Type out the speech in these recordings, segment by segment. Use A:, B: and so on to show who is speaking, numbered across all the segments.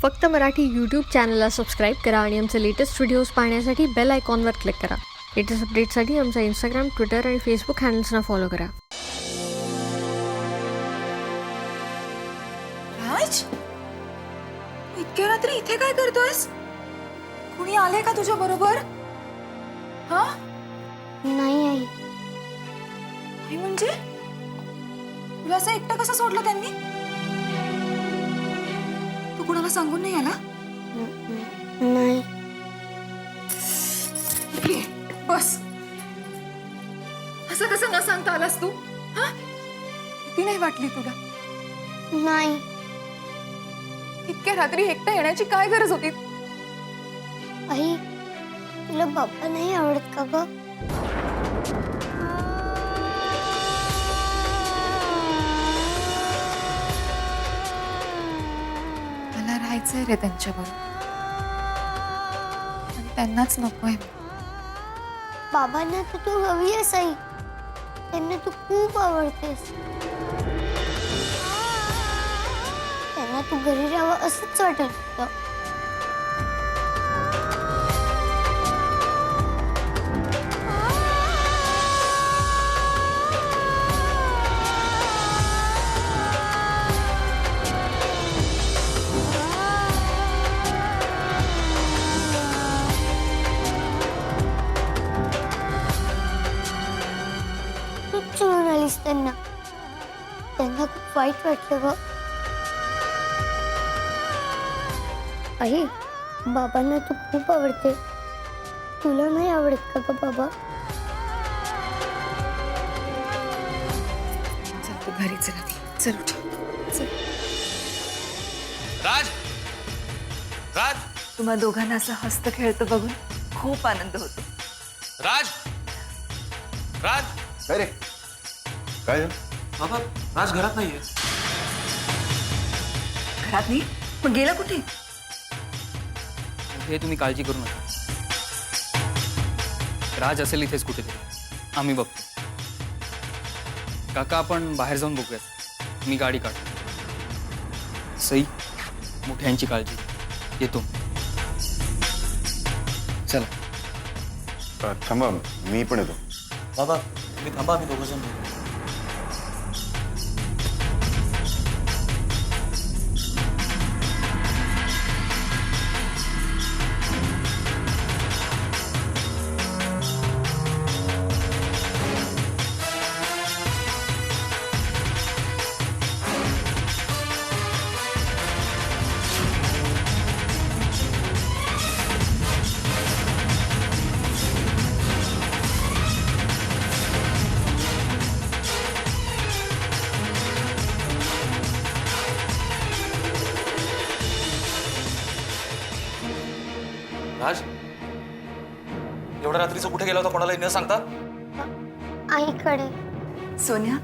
A: फक्त मराठी यूट्यूब चॅनलला सबस्क्राईब करा आणि आमचे लेटेस्ट व्हिडिओज पाहण्यासाठी बेल आयकॉनवर क्लिक करा. लेटेस्ट अपडेट्ससाठी आमचा इंस्टाग्राम, ट्विटर आणि फेसबुक हँडल्सना फॉलो करा.
B: राज, इतक्या रात्री इथे काय करतोयस? कुणी आले का तुझ्या बरोबर? हा?
C: नाही आई.
B: आई म्हणजे तुला असं एकटं कसं सोडलं त्यांनी? तू कुणाला सांगून नाही आला?
C: नाही.
B: इकडे ये, बस. असं कसं न सांगता आलास तू? हा? भीती नाही वाटली तुला?
C: नाही.
B: इतक्या रात्री एकटं येण्याची काय गरज होती?
C: आई, तुला बाबा नाही आवडत का ग?
B: मला राहायचंय रे त्यांच्याबरोबर, पण त्यांनाच नकोय.
C: बाबांना तर तू हवी आहेस आई. त्यांना तू खूप आवडतेस. त्यांना तू घरी राहावं असंच वाटत होतं. खूप चिडून आलीस त्यांना. त्यांना खूप वाईट वाटलं ग. आई, बाबांना तू खूप आवडते. तुला नाही आवडत का ग बाबा?
B: चल तू घरी चल आधी. चल उठ. चल.
D: राज, राज,
B: तुम्हा दोघांना असं हसत खेळतं बघून खूप आनंद होतो.
D: राज, राज.
E: काय रे? काय झालं?
D: बाबा, राज घरात नाहीये.
B: घरात नाही? मग गेला कुठे?
F: हे तुम्ही काळजी करू नका. राज असेल इथेच कुठेतरी. आम्ही बघतो. काका, आपण बाहेर जाऊन बघूयात. मी गाडी काढतो. सई, मोठ्यांची काळजी. येतो. चला.
E: थांबा, मी पण येतो.
D: बाबा, तुम्ही थांबा, आम्ही दोघं जण बघू. राज, एवढ्या रात्रीचं कुठे गेला होता कोणाला न सांगता?
C: आईकडे.
B: सोन्या,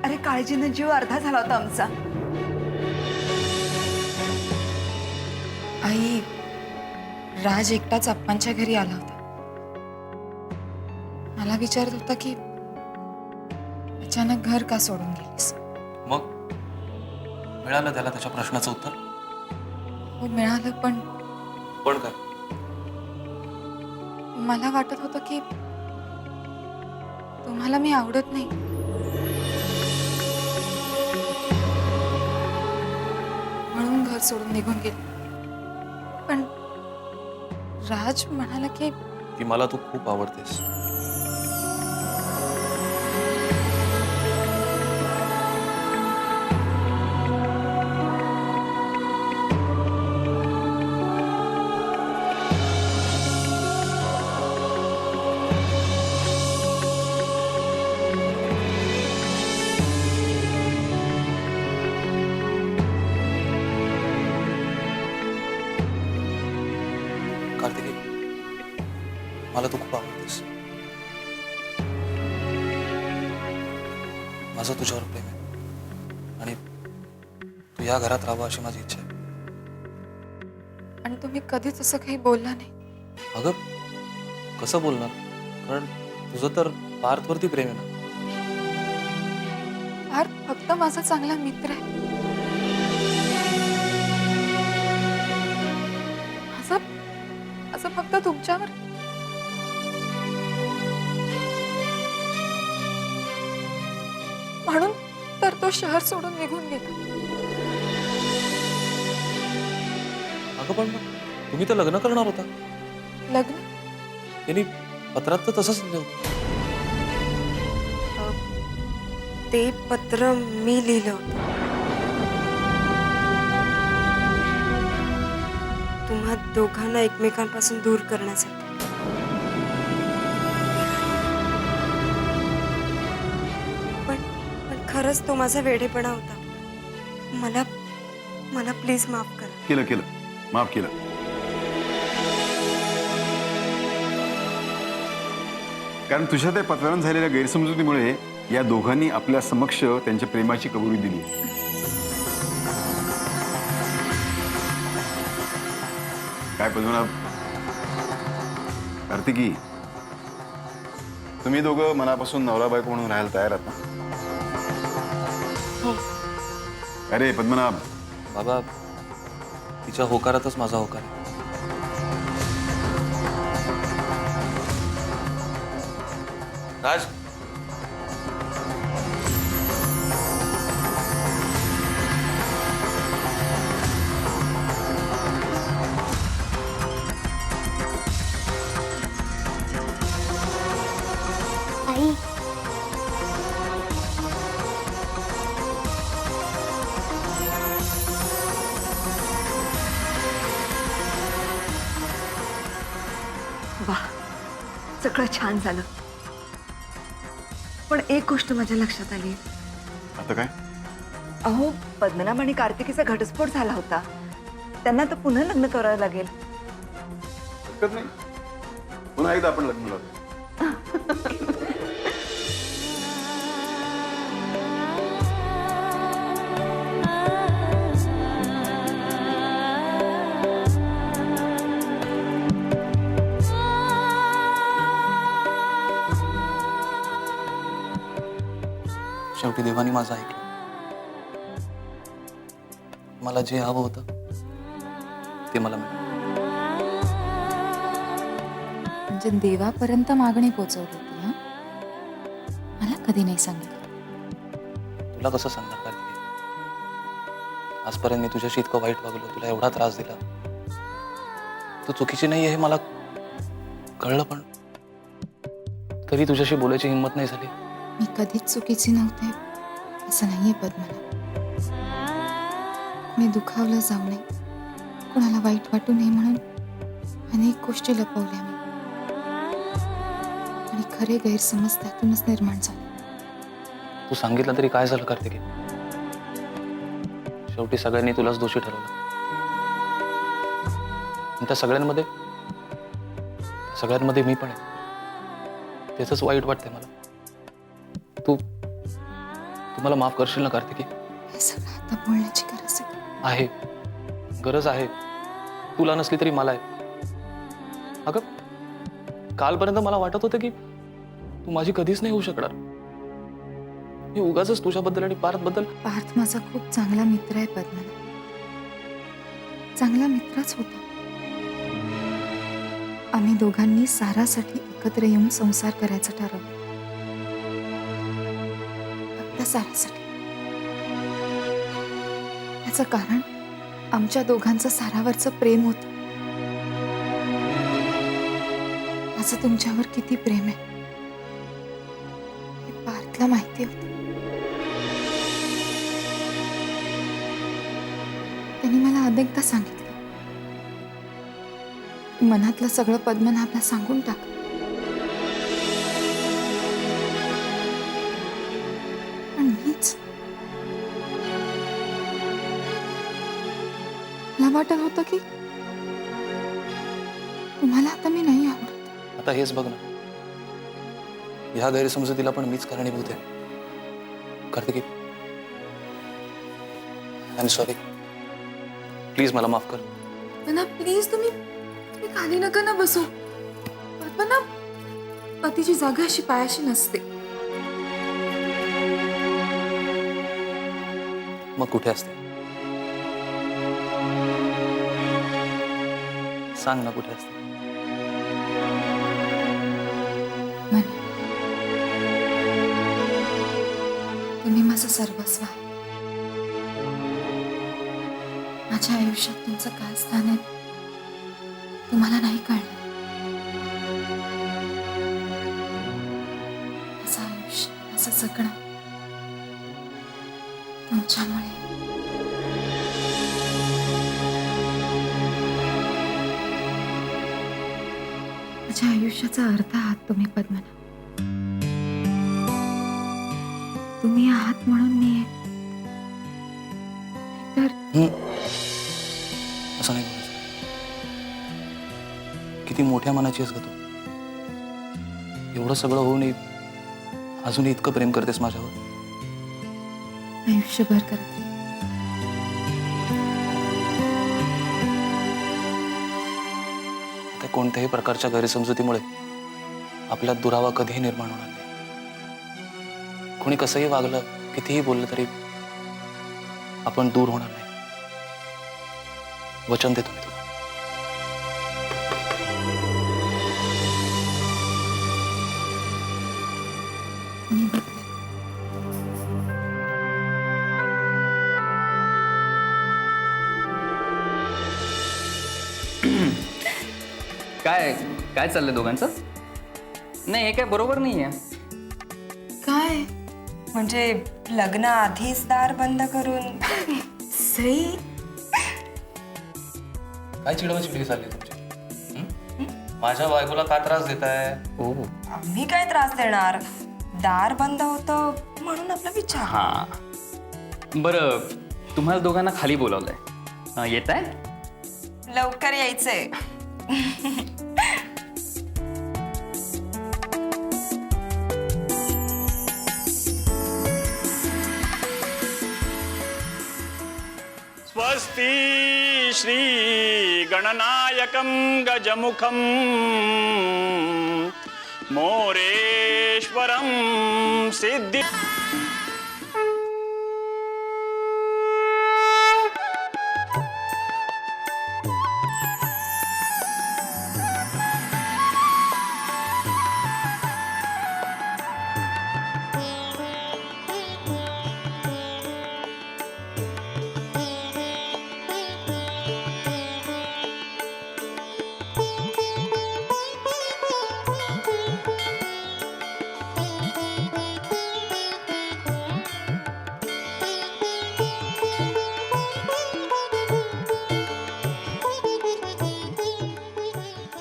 B: अरे काळजीनं जीव अर्धा झाला होता आमचा. आई, राज एकटाच अप्पांच्या घरी आला होता. मला विचारत होता की अचानक घर का सोडून गेलीस?
D: मग मिळालं त्याला त्याच्या प्रश्नाचं उत्तर?
B: हो, मिळालं. पण
D: पण काय?
B: मला वाटत होतं की तुम्हाला मी आवडत नाही. म्हणून घर सोडून निघून गेले. पण राज म्हणाला की
D: की मला तू खूप आवडतेस. कार्तिकी, मला तू खूप आवडतेस. माझं तुझ्यावर प्रेम आहे आणि तू या घरात राहावं अशी माझी इच्छा आहे.
B: आणि तुम्ही कधीच असं काही बोलला नाही.
D: अगं, कसं बोलणार? कारण तुझं तर पार्थवरती प्रेम आहे ना.
B: पार्थ फक्त माझा चांगला मित्र आहे. फक्त तुमच्यावर. म्हणून तर तो शहर सोडून निघून गेला.
D: अगं पण मग तुम्ही तर लग्न करणार होता.
B: लग्न?
D: त्यांनी पत्रात तर तसंच लिहिलं होतं.
G: ते पत्र मी लिहिलं होतं. तुम्हा दोघांना एकमेकांपासून दूर करण्यासाठी. पण पण खरंच तो माझा वेडेपणा होता. मला मला प्लीज माफ करा.
E: केलं केलं, माफ केलं. कारण तुझ्या त्या पत्रानं झालेल्या गैरसमजुतीमुळे या दोघांनी आपल्या समक्ष त्यांच्या प्रेमाची कबुली दिली. काय पद्मनाभ, कार्तिकी, तुम्ही दोघं मनापासून नवरा बायको म्हणून राहायला तयार आहात ना? अरे पद्मनाभ,
D: बाबा तिच्या होकारातच माझा होकार आहे. राज,
C: आई,
H: वा, सगळं छान झालं. पण एक गोष्ट माझ्या लक्षात आली.
E: आता काय?
H: अहो, पद्मनाभ आणि कार्तिकीचा घटस्फोट झाला होता. त्यांना तर पुन्हा लग्न करावं लागेल.
E: हरकत नाही, पुन्हा एकदा आपण लग्न लावू.
D: शेवटी देवानी माझं ऐकलं. मला जे हवं होतं ते मला मिळालं.
I: म्हणजे देवापर्यंत मागणी पोचवली होती. हा, मला कधी नाही सांगितलं.
D: तुला कसं सांगणार कार्तिकी? आजपर्यंत मी तुझ्याशी इतकं वाईट वागलो, तुला एवढा त्रास दिला. तू चुकीची नाही हे मला कळलं, पण तरी तुझ्याशी बोलायची हिंमत नाही झाली.
I: मी कधीच चुकीची नव्हते असं नाहीये पद्मनाभ. मी दुखावलं जाऊ नये, कोणाला वाईट वाटू नये म्हणून अनेक गोष्टी लपवल्या मी, आणि खरे गैरसमज त्यातूनच निर्माण झाले.
D: तू सांगितलं तरी काय झालं कार्तिकी? शेवटी सगळ्यांनी तुलाच दोषी ठरवलं. आणि त्या सगळ्यांमध्ये मी पण आहे. त्याचंच वाईट वाटतंय मला. तू मला माफ करशील ना कार्तिकी?
I: हे सगळं आता बोलण्याची गरज आहे.
D: गरज आहे. तुला नसली तरी मला आहे. अगं, कालपर्यंत मला वाटत होतं की तू माझी कधीच नाही होऊ शकणार. मी उगाच तुझ्याबद्दल आणि पार्थबद्दल.
I: पार्थ माझा खूप चांगला मित्र आहे पद्मनाभ. चांगला मित्रच होता. आम्ही दोघांनी सारासाठी एकत्र येऊन संसार करायचं ठरवलं. फक्त सारासाठी. याचं कारण आमच्या दोघांचं सारावरचं प्रेम होतं. माझं तुमच्यावर किती प्रेम आहे हे पार्थला माहिती होतं. त्यांनी मला अनेकदा सांगितलं, मनातलं सगळं पद्मनाभला सांगून टाक. पण मीच, मला वाटत होतं की तुम्हाला आता मी नाही आवडत.
D: आता हेच बघ ना, ह्या गैरसमजुतीला पण मीच कारणीभूत आहे. Kartiki, I am sorry. Please मला माफ कर.
B: ना प्लीज, तुम्ही खाली नका ना बसू. पण पतीची जागा अशी पायाशी नसते.
D: मग कुठे असते? सांग ना, कुठे असते?
I: पद्मनी, तुम्ही माझं सर्वस्व आहे. माझ्या आयुष्यात तुमचं काय स्थान आहे तुम्हाला नाही कळलं. माझं आयुष्य, माझं जगणं तुमच्यामुळे. माझ्या आयुष्याचा अर्धा आहात तुम्ही पद्मना. तुम्ही आहात म्हणून मी आहे. तर
D: असं नाही बोलायचं. किती मोठ्या मनाची आहेस ग तू. एवढं सगळं होऊनही अजूनही इतकं प्रेम करतेस माझ्यावर.
I: आयुष्यभर करते.
D: त्या कोणत्याही प्रकारच्या गैरसमजुतीमुळे आपल्यात दुरावा कधीही निर्माण होणार नाही. कोणी कसंही वागलं, कितीही बोललं तरी आपण दूर होणार नाही. वचन देतो मी तुला.
I: मी बघते.
F: काय काय चाललंय दोघांचं? नाही, हे काय बरोबर नाही आहे.
I: काय
G: म्हणजे लग्न आधीच दार बंद करून सई
D: काय चिडवाचिडवी चालली तुमची? माझ्या बायकोला का त्रास देताय?
F: हो.
G: आम्ही काय त्रास देणार? दार बंद होतं म्हणून आपला विचार.
F: हा, बरं, तुम्हाला दोघांना खाली बोलावलंय. येत आहे?
G: लवकर यायचंय.
J: स्वस्ति श्री गणनायकं गजमुखं मोरेश्वरं सिद्धि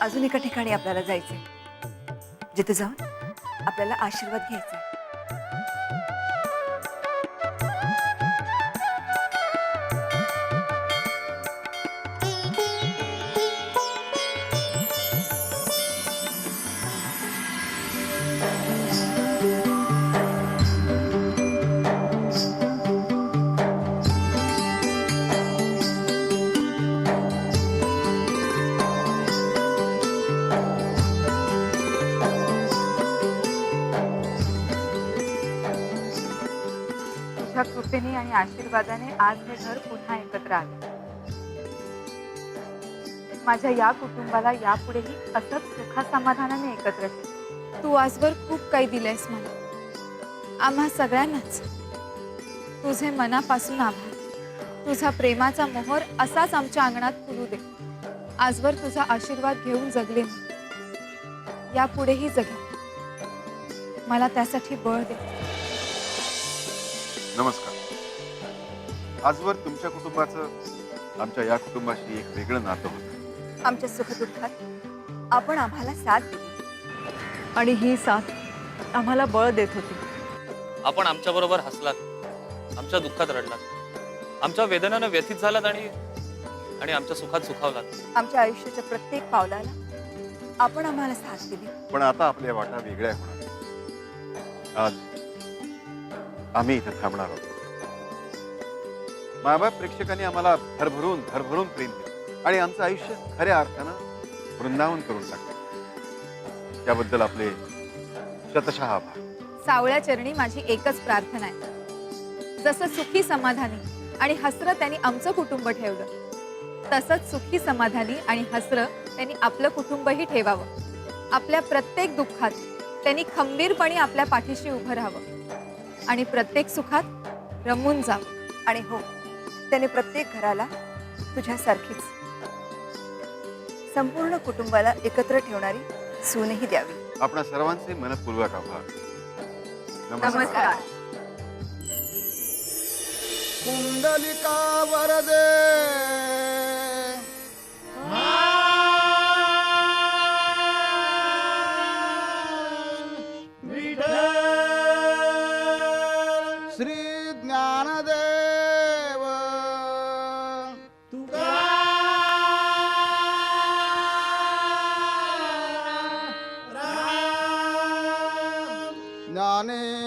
H: अजून एका ठिकाणी आपल्याला जायचंय, जिथे जाऊन आपल्याला आशीर्वाद घ्यायचा.
B: तुझ्या कृपेने आणि आशीर्वादाने आज हे घर पुन्हा एकत्र आले. माझ्या या कुटुंबाला यापुढेही असंच सुखासमाधानाने एकत्र ठेव. तू आजवर खूप काही दिलंयस मला, आम्हा सगळ्यांनाच. तुझे मनापासून आभार. तुझा प्रेमाचा मोहर असाच आमच्या अंगणात फुलू दे. आजवर तुझा आशीर्वाद घेऊन जगले मी, यापुढेही जगले. मला त्यासाठी बळ दे.
E: नमस्कार. आजवर तुमच्या कुटुंबाचं आमच्या या कुटुंबाशी एक वेगळं नातं होतं.
H: आमच्या सुखदुःखात आपण आम्हाला साथ दिली आणि ही साथ आम्हाला बळ देत होती.
D: आपण आमच्याबरोबर हसलात, आमच्या दुःखात रडलात, आमच्या वेदनानं व्यथित झालात आणि आमच्या सुखात सुखावलात.
H: आमच्या आयुष्याच्या प्रत्येक पावलाला आपण आम्हाला साथ दिली.
E: पण आता आपल्या वाटा वेगळ्या होणार. आज आम्ही इथे थांबणार आहोत. मायबाप प्रेक्षकांनी आम्हाला भरभरून प्रेम दिलं आणि आमचं आयुष्य खऱ्या अर्थानं वृंदावन करून टाकलं. त्याबद्दल आपले शतशः आभार.
B: सावळ्या चरणी माझी एकच प्रार्थना आहे. जसं सुखी समाधानी आणि हसरं त्यांनी आमचं कुटुंब ठेवलं, तसंच सुखी समाधानी आणि हसरं त्यांनी आपलं कुटुंबही ठेवावं. आपल्या प्रत्येक दुःखात त्यांनी खंबीरपणे आपल्या पाठीशी उभं राहावं आणि प्रत्येक सुखात रमून जावं.
G: आणि हो, त्याने प्रत्येक घराला तुझ्यासारखीच संपूर्ण कुटुंबाला एकत्र ठेवणारी सूनही द्यावी.
E: आपणा सर्वांचे मनपूर्वक आभार.
B: नमस्कार.
K: कुंडलिका वरदे श्री ज्ञानदेव ज्ञाने